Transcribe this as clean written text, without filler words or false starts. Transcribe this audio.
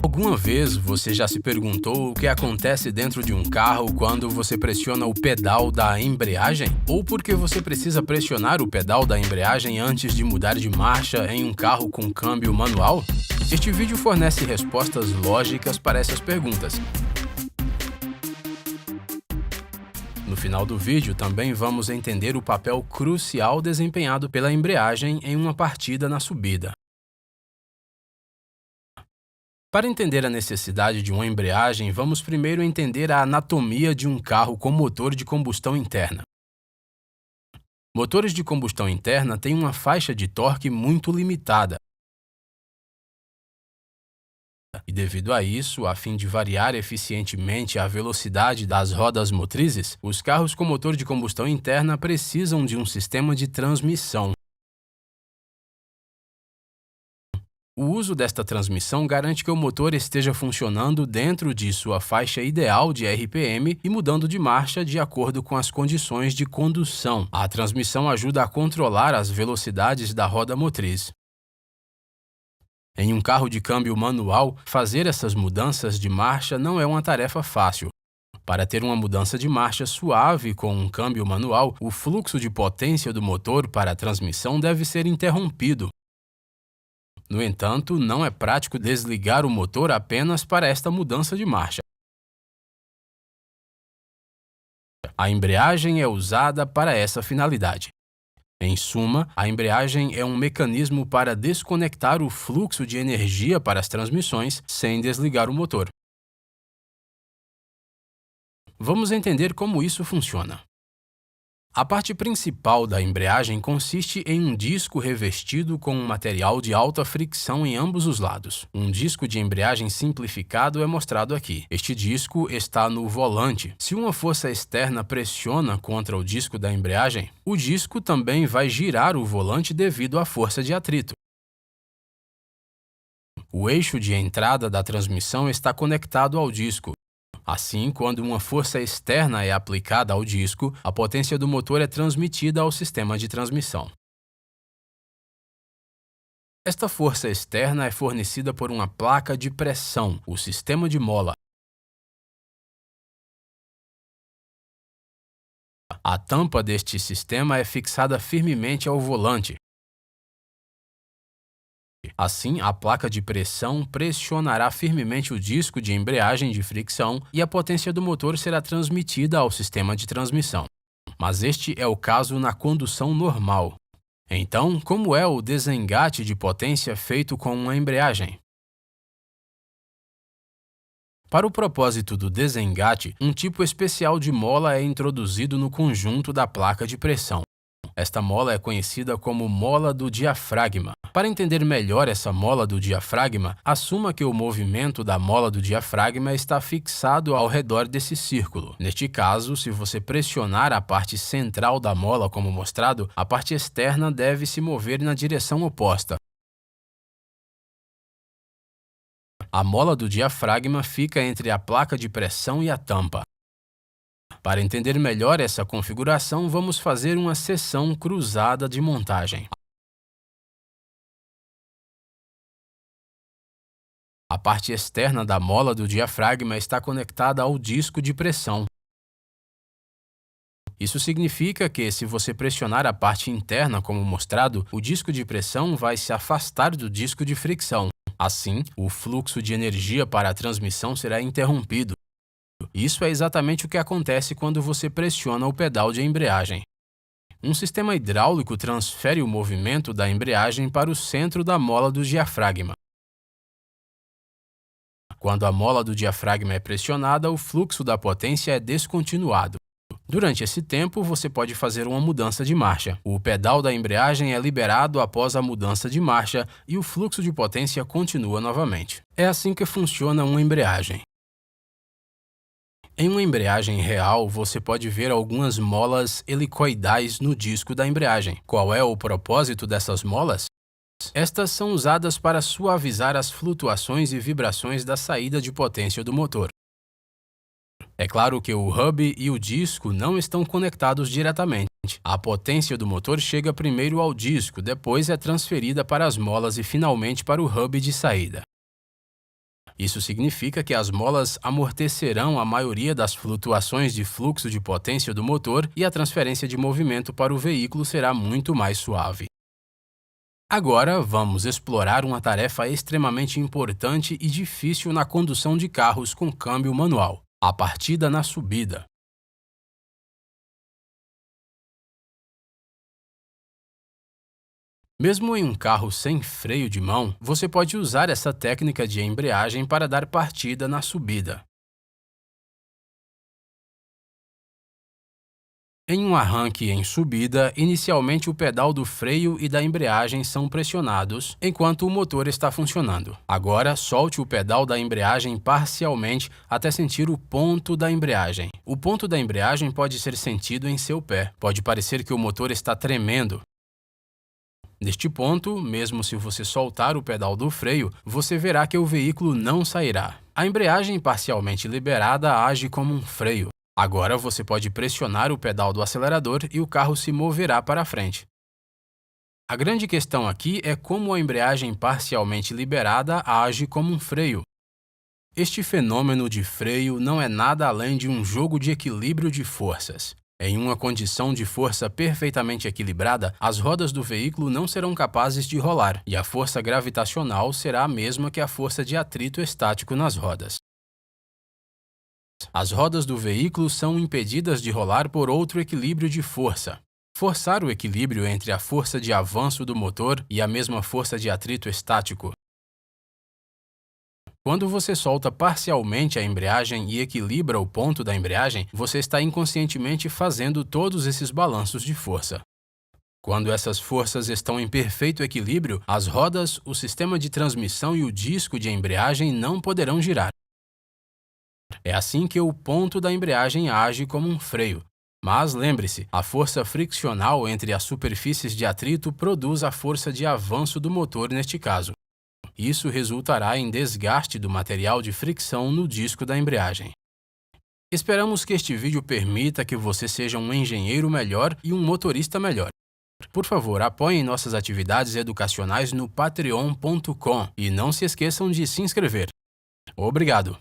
Alguma vez você já se perguntou o que acontece dentro de um carro quando você pressiona o pedal da embreagem? Ou porque você precisa pressionar o pedal da embreagem antes de mudar de marcha em um carro com câmbio manual? Este vídeo fornece respostas lógicas para essas perguntas. No final do vídeo, também vamos entender o papel crucial desempenhado pela embreagem em uma partida na subida. Para entender a necessidade de uma embreagem, vamos primeiro entender a anatomia de um carro com motor de combustão interna. Motores de combustão interna têm uma faixa de torque muito limitada. E devido a isso, a fim de variar eficientemente a velocidade das rodas motrizes, os carros com motor de combustão interna precisam de um sistema de transmissão. O uso desta transmissão garante que o motor esteja funcionando dentro de sua faixa ideal de RPM e mudando de marcha de acordo com as condições de condução. A transmissão ajuda a controlar as velocidades da roda motriz. Em um carro de câmbio manual, fazer essas mudanças de marcha não é uma tarefa fácil. Para ter uma mudança de marcha suave com um câmbio manual, o fluxo de potência do motor para a transmissão deve ser interrompido. No entanto, não é prático desligar o motor apenas para esta mudança de marcha. A embreagem é usada para essa finalidade. Em suma, a embreagem é um mecanismo para desconectar o fluxo de energia para as transmissões sem desligar o motor. Vamos entender como isso funciona. A parte principal da embreagem consiste em um disco revestido com um material de alta fricção em ambos os lados. Um disco de embreagem simplificado é mostrado aqui. Este disco está no volante. Se uma força externa pressiona contra o disco da embreagem, o disco também vai girar o volante devido à força de atrito. O eixo de entrada da transmissão está conectado ao disco. Assim, quando uma força externa é aplicada ao disco, a potência do motor é transmitida ao sistema de transmissão. Esta força externa é fornecida por uma placa de pressão, o sistema de mola. A tampa deste sistema é fixada firmemente ao volante. Assim, a placa de pressão pressionará firmemente o disco de embreagem de fricção e a potência do motor será transmitida ao sistema de transmissão. Mas este é o caso na condução normal. Então, como é o desengate de potência feito com uma embreagem? Para o propósito do desengate, um tipo especial de mola é introduzido no conjunto da placa de pressão. Esta mola é conhecida como mola do diafragma. Para entender melhor essa mola do diafragma, assuma que o movimento da mola do diafragma está fixado ao redor desse círculo. Neste caso, se você pressionar a parte central da mola como mostrado, a parte externa deve se mover na direção oposta. A mola do diafragma fica entre a placa de pressão e a tampa. Para entender melhor essa configuração, vamos fazer uma seção cruzada de montagem. A parte externa da mola do diafragma está conectada ao disco de pressão. Isso significa que, se você pressionar a parte interna como mostrado, o disco de pressão vai se afastar do disco de fricção. Assim, o fluxo de energia para a transmissão será interrompido. Isso é exatamente o que acontece quando você pressiona o pedal de embreagem. Um sistema hidráulico transfere o movimento da embreagem para o centro da mola do diafragma. Quando a mola do diafragma é pressionada, o fluxo da potência é descontinuado. Durante esse tempo, você pode fazer uma mudança de marcha. O pedal da embreagem é liberado após a mudança de marcha e o fluxo de potência continua novamente. É assim que funciona uma embreagem. Em uma embreagem real, você pode ver algumas molas helicoidais no disco da embreagem. Qual é o propósito dessas molas? Estas são usadas para suavizar as flutuações e vibrações da saída de potência do motor. É claro que o hub e o disco não estão conectados diretamente. A potência do motor chega primeiro ao disco, depois é transferida para as molas e finalmente para o hub de saída. Isso significa que as molas amortecerão a maioria das flutuações de fluxo de potência do motor e a transferência de movimento para o veículo será muito mais suave. Agora, vamos explorar uma tarefa extremamente importante e difícil na condução de carros com câmbio manual: a partida na subida. Mesmo em um carro sem freio de mão, você pode usar essa técnica de embreagem para dar partida na subida. Em um arranque em subida, inicialmente o pedal do freio e da embreagem são pressionados enquanto o motor está funcionando. Agora, solte o pedal da embreagem parcialmente até sentir o ponto da embreagem. O ponto da embreagem pode ser sentido em seu pé. Pode parecer que o motor está tremendo. Neste ponto, mesmo se você soltar o pedal do freio, você verá que o veículo não sairá. A embreagem parcialmente liberada age como um freio. Agora você pode pressionar o pedal do acelerador e o carro se moverá para frente. A grande questão aqui é como a embreagem parcialmente liberada age como um freio. Este fenômeno de freio não é nada além de um jogo de equilíbrio de forças. Em uma condição de força perfeitamente equilibrada, as rodas do veículo não serão capazes de rolar, e a força gravitacional será a mesma que a força de atrito estático nas rodas. As rodas do veículo são impedidas de rolar por outro equilíbrio de força. Forçar o equilíbrio entre a força de avanço do motor e a mesma força de atrito estático. Quando você solta parcialmente a embreagem e equilibra o ponto da embreagem, você está inconscientemente fazendo todos esses balanços de força. Quando essas forças estão em perfeito equilíbrio, as rodas, o sistema de transmissão e o disco de embreagem não poderão girar. É assim que o ponto da embreagem age como um freio. Mas lembre-se, a força friccional entre as superfícies de atrito produz a força de avanço do motor neste caso. Isso resultará em desgaste do material de fricção no disco da embreagem. Esperamos que este vídeo permita que você seja um engenheiro melhor e um motorista melhor. Por favor, apoiem nossas atividades educacionais no patreon.com e não se esqueçam de se inscrever. Obrigado!